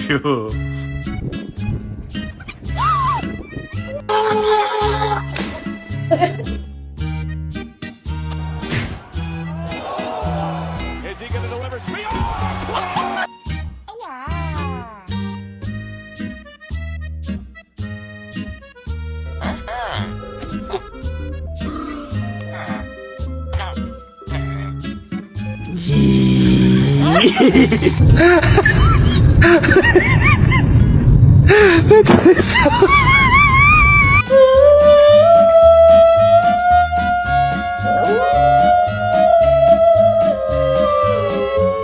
you. Is he going to deliver speed? Oh! Wow. That is so